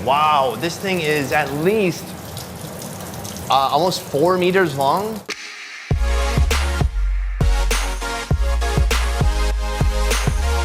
Wow, this thing is at least almost 4 meters long.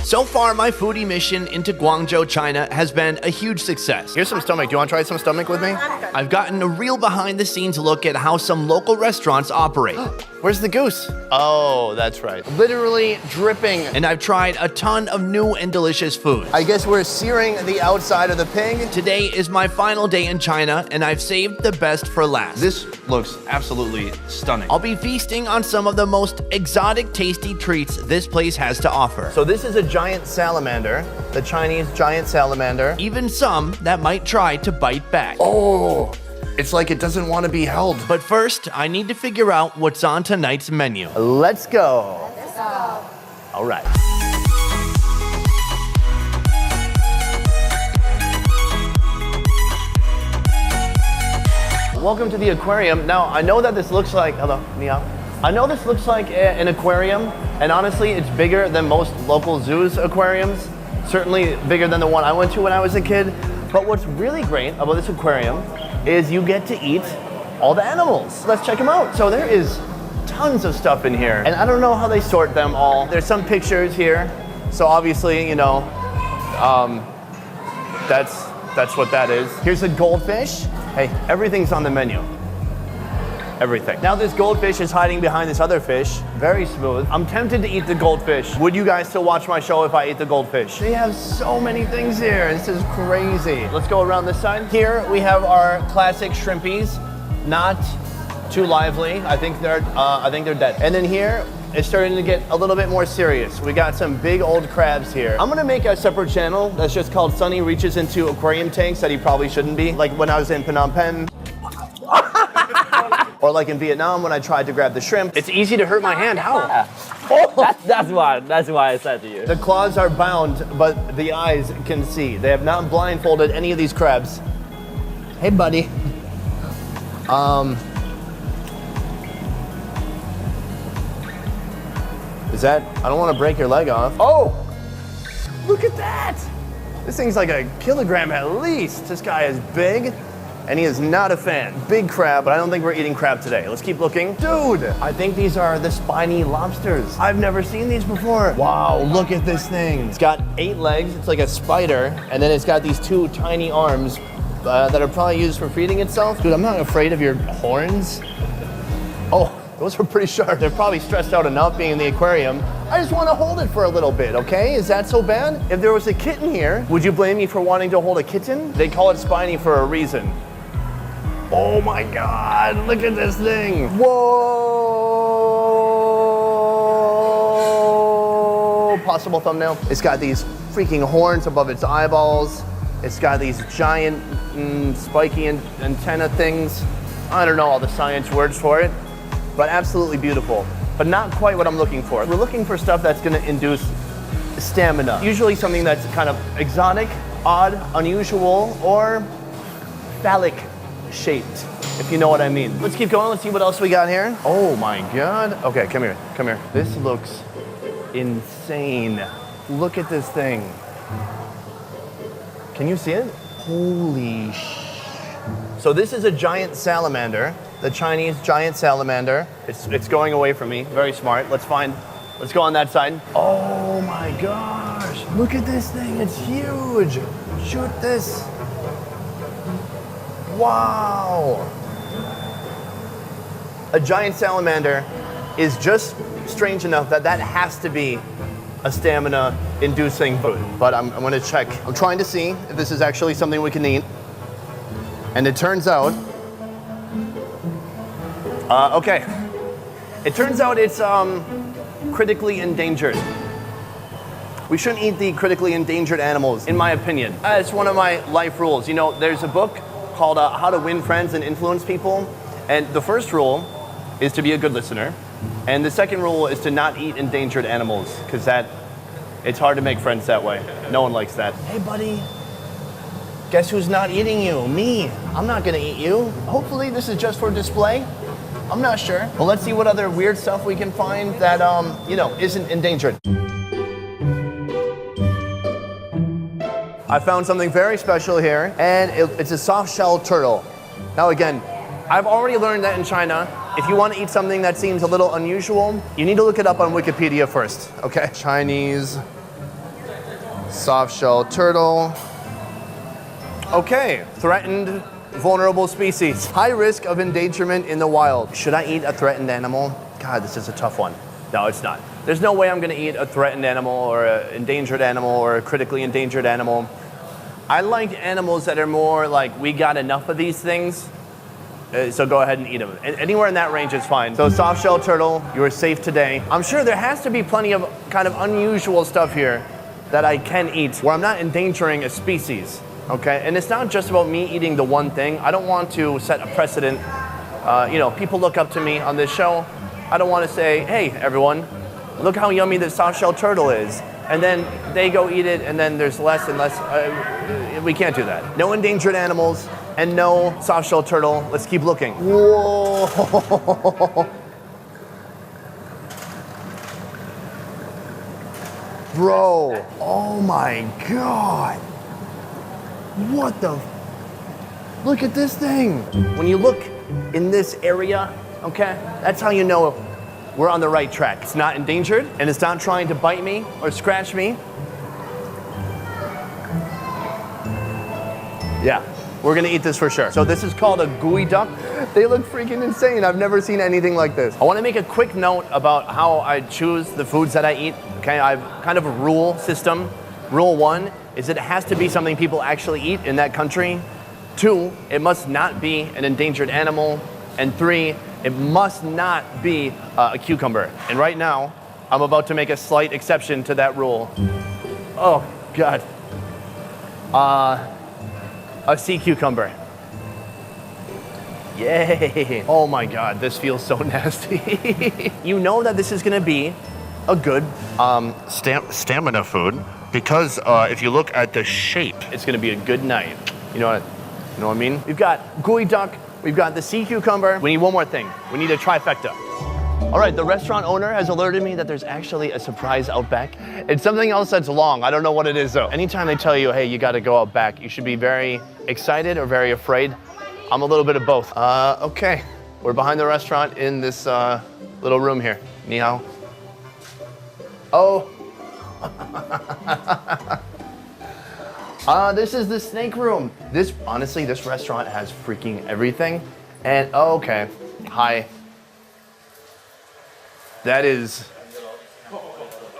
So far, my foodie mission into Guangzhou, China has been a huge success. Here's some stomach. Do you want to try some stomach with me? I've gotten a real behind-the-scenes look at how some local restaurants operate. Where's the goose? Oh, that's right. Literally dripping. And I've tried a ton of new and delicious food. I guess we're searing the outside of the pig. Today is my final day in China, and I've saved the best for last. This looks absolutely stunning. I'll be feasting on some of the most exotic, tasty treats this place has to offer. So this is a giant salamander, the Chinese giant salamander. Even some that might try to bite back. Oh, it's like it doesn't want to be held. But first, I need to figure out what's on tonight's menu. Let's go. Let's go. All right. Welcome to the aquarium. Now, I know that this looks like, hello, Nia. I know this looks like an aquarium, and honestly, it's bigger than most local zoos aquariums. Certainly bigger than the one I went to when I was a kid. But what's really great about this aquarium is you get to eat all the animals. Let's check them out. So there is tons of stuff in here, and I don't know how they sort them all. There's some pictures here. So obviously, you know, that's what that is. Here's a goldfish. Hey, everything's on the menu. Everything. Now this goldfish is hiding behind this other fish. Very smooth. I'm tempted to eat the goldfish. Would you guys still watch my show if I ate the goldfish? They have so many things here. This is crazy. Let's go around this side. Here we have our classic shrimpies. Not too lively. I think they're dead. And then here, it's starting to get a little bit more serious. We got some big old crabs here. I'm gonna make a separate channel that's just called Sunny Reaches Into Aquarium Tanks that he probably shouldn't be. Like when I was in Phnom Penh. Or like in Vietnam when I tried to grab the shrimp. It's easy to hurt my hand. How? Yeah. Oh. That's why I said to you. The claws are bound, but the eyes can see. They have not blindfolded any of these crabs. Hey, buddy. Is that, I don't want to break your leg off. Oh, look at that. This thing's like a kilogram at least. This guy is big. And he is not a fan. Big crab, but I don't think we're eating crab today. Let's keep looking. Dude, I think these are the spiny lobsters. I've never seen these before. Wow, look at this thing. It's got 8 legs, it's like a spider, and then it's got these 2 tiny arms that are probably used for feeding itself. Dude, I'm not afraid of your horns. Oh, those are pretty sharp. They're probably stressed out enough being in the aquarium. I just want to hold it for a little bit, okay? Is that so bad? If there was a kitten here, would you blame me for wanting to hold a kitten? They call it spiny for a reason. Oh my God, look at this thing. Whoa. Possible thumbnail. It's got these freaking horns above its eyeballs. It's got these giant spiky antenna things. I don't know all the science words for it, but absolutely beautiful. But not quite what I'm looking for. We're looking for stuff that's gonna induce stamina. Usually something that's kind of exotic, odd, unusual, or phallic shaped, if you know what I mean. Let's keep going. Let's see what else we got here. Oh my God. Okay, come here. Come here. This looks insane. Look at this thing. Can you see it? Holy So this is a giant salamander, the Chinese giant salamander. It's going away from me. Very smart. Let's go on that side. Oh my gosh. Look at this thing. It's huge. Shoot this. Wow. A giant salamander is just strange enough that has to be a stamina-inducing food. But I'm gonna check. I'm trying to see if this is actually something we can eat. And it turns out, okay. It turns out it's critically endangered. We shouldn't eat the critically endangered animals, in my opinion. It's one of my life rules. You know, there's a book called How to Win Friends and Influence People. And the first rule is to be a good listener. And the second rule is to not eat endangered animals, because it's hard to make friends that way. No one likes that. Hey buddy, guess who's not eating you? Me. I'm not gonna eat you. Hopefully this is just for display. I'm not sure. Well, let's see what other weird stuff we can find that, isn't endangered. I found something very special here, and it's a soft shell turtle. Now again, I've already learned that in China, if you want to eat something that seems a little unusual, you need to look it up on Wikipedia first, okay? Chinese soft shell turtle. Okay, threatened, vulnerable species. High risk of endangerment in the wild. Should I eat a threatened animal? God, this is a tough one. No, it's not. There's no way I'm gonna eat a threatened animal or an endangered animal or a critically endangered animal. I like animals that are more like, we got enough of these things, so go ahead and eat them. Anywhere in that range is fine. So soft shell turtle, you are safe today. I'm sure there has to be plenty of kind of unusual stuff here that I can eat where I'm not endangering a species, okay? And it's not just about me eating the one thing. I don't want to set a precedent. People look up to me on this show. I don't want to say, hey, everyone, look how yummy this soft shell turtle is. And then they go eat it, and then there's less and less. We can't do that. No endangered animals and no soft shell turtle. Let's keep looking. Whoa. Bro, oh my God. What the? Look at this thing. When you look in this area, okay, that's how you know we're on the right track. It's not endangered, and it's not trying to bite me or scratch me. Yeah, we're gonna eat this for sure. So this is called a Geoduck. They look freaking insane. I've never seen anything like this. I wanna make a quick note about how I choose the foods that I eat. Okay, I've kind of a rule system. Rule 1 is that it has to be something people actually eat in that country. 2, it must not be an endangered animal. And 3, it must not be a cucumber. And right now, I'm about to make a slight exception to that rule. Oh, God. A sea cucumber. Yay. Oh my God, this feels so nasty. You know that this is gonna be a good stamina food because if you look at the shape, it's gonna be a good night. You know what I mean? We've got Geoduck, we've got the sea cucumber. We need one more thing. We need a trifecta. All right, the restaurant owner has alerted me that there's actually a surprise out back. It's something else that's long. I don't know what it is though. Anytime they tell you, hey, you gotta go out back, you should be very excited or very afraid. I'm a little bit of both. Okay, we're behind the restaurant in this little room here. Ni hao. Oh. This is the snake room. Honestly, this restaurant has freaking everything. And, oh, okay, hi. That is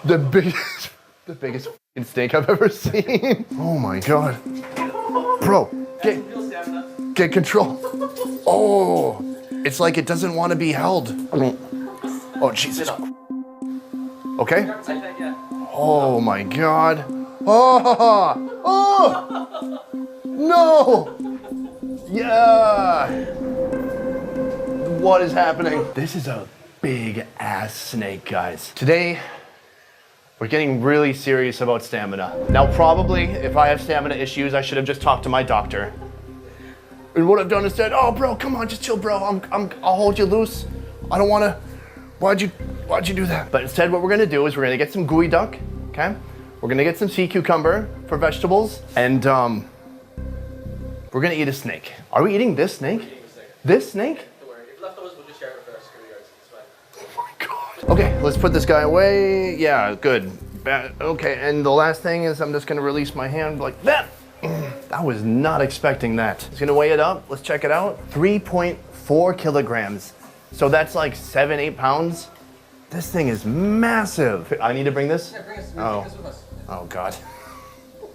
the biggest snake I've ever seen. Oh my God. Bro, get control. Oh, it's like it doesn't want to be held. Oh, Jesus. Okay. Oh my God. Oh, no. Yeah. What is happening? This is a big ass snake, guys. Today, we're getting really serious about stamina. Now, probably, if I have stamina issues, I should have just talked to my doctor. And what I've done is said, oh, bro, come on, just chill, bro. I'll hold you loose. I don't wanna, why'd you do that? But instead, what we're gonna do is we're gonna get some Geoduck, okay? We're gonna get some sea cucumber for vegetables, and we're gonna eat a snake. Are we eating this snake? This snake? Don't worry, if leftovers, we'll just share it with our security guards. It's fine. Oh my God. Okay, let's put this guy away. Yeah, good. Okay, and the last thing is I'm just gonna release my hand like that. I was not expecting that. Just gonna weigh it up. Let's check it out. 3.4 kilograms. So that's like 7-8 pounds. This thing is massive. I need to bring this? Yeah, bring us. Oh. Bring this with us. Oh God.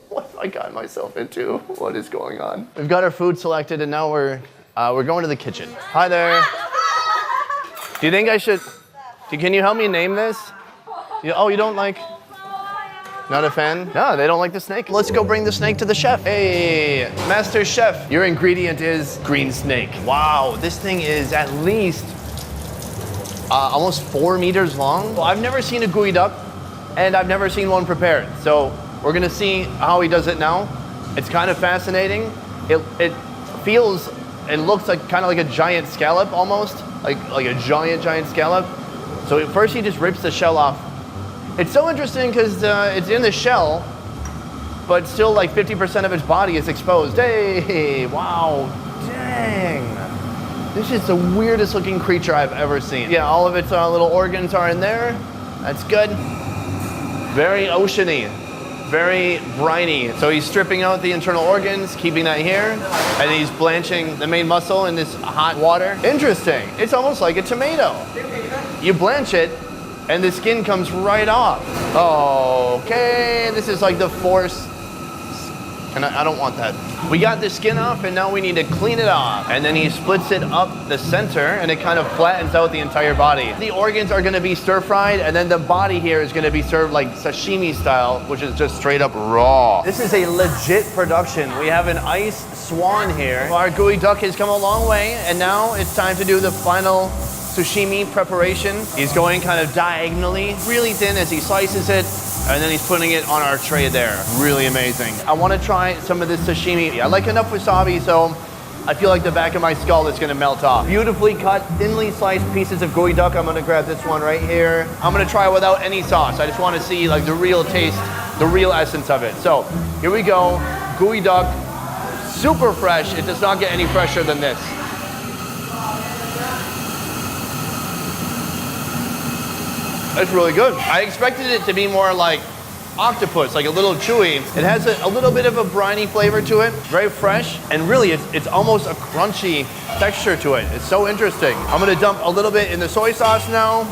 What have I got myself into? What is going on? We've got our food selected and now we're going to the kitchen. Hi there. Do you think I should, can you help me name this? Oh, you don't like? Not a fan? No, they don't like the snake. Let's go bring the snake to the chef. Hey, Master Chef, your ingredient is green snake. Wow, this thing is at least almost 4 meters long. Well, I've never seen a Geoduck and I've never seen one prepared. So we're gonna see how he does it now. It's kind of fascinating. It feels and looks like kind of like a giant scallop almost, like a giant scallop. So first he just rips the shell off. It's so interesting because it's in the shell, but still like 50% of its body is exposed. Hey, wow, dang. This is the weirdest looking creature I've ever seen. Yeah, all of its little organs are in there. That's good. Very oceany, very briny. So he's stripping out the internal organs, keeping that here, and he's blanching the main muscle in this hot water. Interesting. It's almost like a tomato. You blanch it, and the skin comes right off. Okay, this is like the force. And I don't want that. We got the skin off, and now we need to clean it off. And then he splits it up the center, and it kind of flattens out the entire body. The organs are gonna be stir-fried, and then the body here is gonna be served like sashimi style, which is just straight up raw. This is a legit production. We have an ice swan here. Our gooey duck has come a long way, and now it's time to do the final sashimi preparation. He's going kind of diagonally, really thin as he slices it, and then he's putting it on our tray there. Really amazing. I want to try some of this sashimi. I like enough wasabi, so I feel like the back of my skull is gonna melt off. Beautifully cut, thinly sliced pieces of gooey duck. I'm gonna grab this one right here. I'm gonna try without any sauce. I just want to see like the real taste, the real essence of it. So here we go, gooey duck, super fresh. It does not get any fresher than this. That's really good. I expected it to be more like octopus, like a little chewy. It has a little bit of a briny flavor to it, very fresh, and really it's almost a crunchy texture to it. It's so interesting. I'm gonna dump a little bit in the soy sauce now.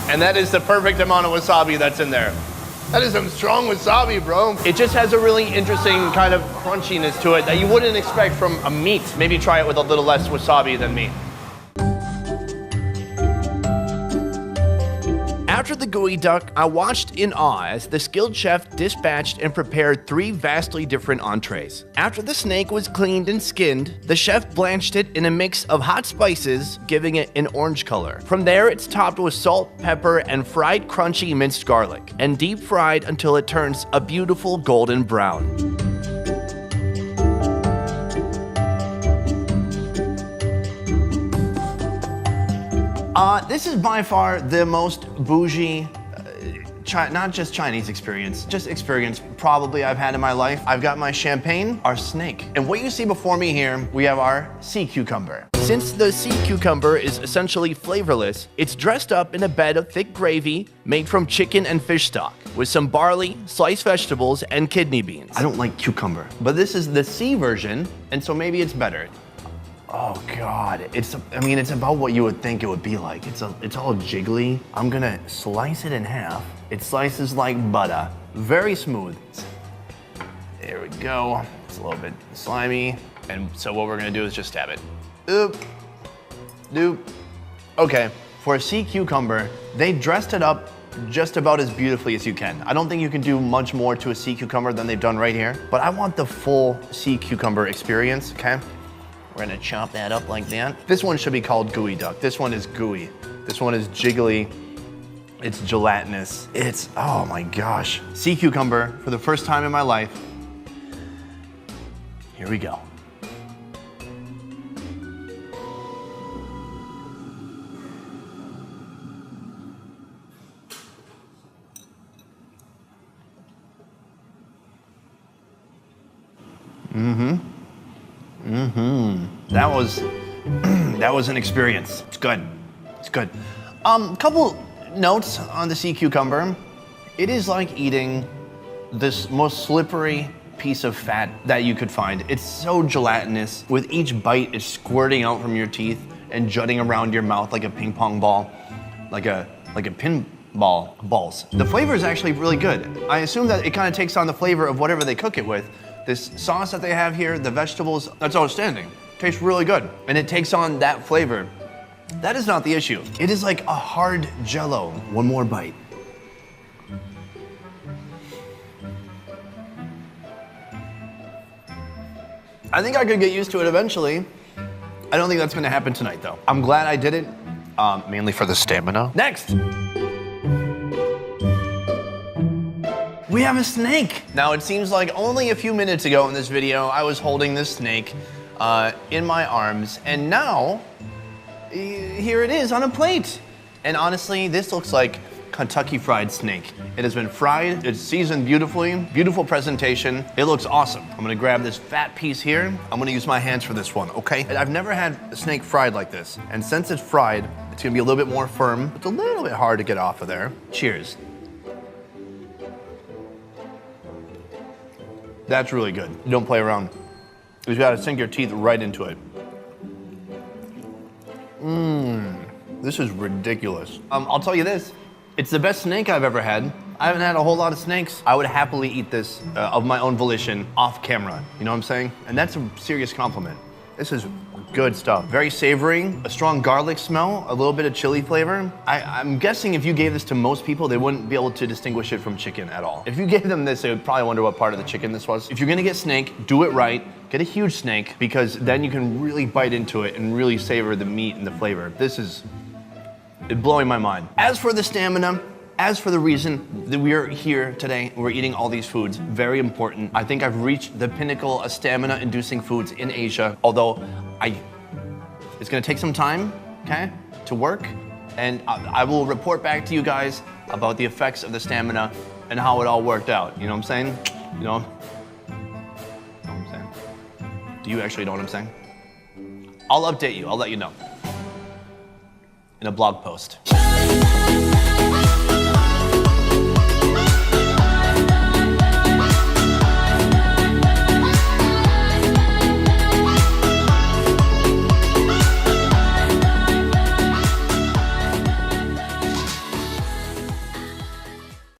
And that is the perfect amount of wasabi that's in there. That is some strong wasabi, bro. It just has a really interesting kind of crunchiness to it that you wouldn't expect from a meat. Maybe try it with a little less wasabi than meat. After the gooey duck, I watched in awe as the skilled chef dispatched and prepared 3 vastly different entrees. After the snake was cleaned and skinned, the chef blanched it in a mix of hot spices, giving it an orange color. From there, it's topped with salt, pepper, and fried crunchy minced garlic, and deep fried until it turns a beautiful golden brown. This is by far the most bougie, not just Chinese experience, just experience probably I've had in my life. I've got my champagne, our snake. And what you see before me here, we have our sea cucumber. Since the sea cucumber is essentially flavorless, it's dressed up in a bed of thick gravy made from chicken and fish stock with some barley, sliced vegetables, and kidney beans. I don't like cucumber, but this is the sea version, and so maybe it's better. Oh God, it's about what you would think it would be like. It's all jiggly. I'm gonna slice it in half. It slices like butter, very smooth. There we go. It's a little bit slimy. And so what we're gonna do is just stab it. Oop, doop. Okay, for a sea cucumber, they dressed it up just about as beautifully as you can. I don't think you can do much more to a sea cucumber than they've done right here, but I want the full sea cucumber experience, okay? We're gonna chop that up like that. This one should be called gooey duck. This one is gooey. This one is jiggly. It's gelatinous. It's, oh my gosh. Sea cucumber for the first time in my life. Here we go. That was an experience. It's good. It's good. Couple notes on the sea cucumber. It is like eating this most slippery piece of fat that you could find. It's so gelatinous. With each bite, it's squirting out from your teeth and jutting around your mouth like a ping pong ball, like a pinball balls. The flavor is actually really good. I assume that it kind of takes on the flavor of whatever they cook it with. This sauce that they have here, the vegetables, that's outstanding. Tastes really good. And it takes on that flavor. That is not the issue. It is like a hard Jell-O. One more bite. I think I could get used to it eventually. I don't think that's gonna happen tonight though. I'm glad I did it, mainly for the stamina. Next. We have a snake. Now it seems like only a few minutes ago in this video, I was holding this snake in my arms, and now here it is on a plate. And honestly, this looks like Kentucky Fried Snake. It has been fried, it's seasoned beautifully, beautiful presentation. It looks awesome. I'm gonna grab this fat piece here. I'm gonna use my hands for this one, okay? I've never had a snake fried like this. And since it's fried, it's gonna be a little bit more firm. It's a little bit hard to get off of there. Cheers. That's really good. You don't play around. You just gotta sink your teeth right into it. This is ridiculous. I'll tell you this, it's the best snake I've ever had. I haven't had a whole lot of snakes. I would happily eat this of my own volition off camera. You know what I'm saying? And that's a serious compliment. This is good stuff. Very savory, a strong garlic smell, a little bit of chili flavor. I'm guessing if you gave this to most people, they wouldn't be able to distinguish it from chicken at all. If you gave them this, they would probably wonder what part of the chicken this was. If you're gonna get snake, do it right. Get a huge snake, because then you can really bite into it and really savor the meat and the flavor. This is blowing my mind. As for the stamina, as for the reason that we are here today, we're eating all these foods, very important. I think I've reached the pinnacle of stamina-inducing foods in Asia, although it's gonna take some time, okay, to work, and I will report back to you guys about the effects of the stamina and how it all worked out. You know what I'm saying? You know what I'm saying? Do you actually know what I'm saying? I'll update you, I'll let you know in a blog post.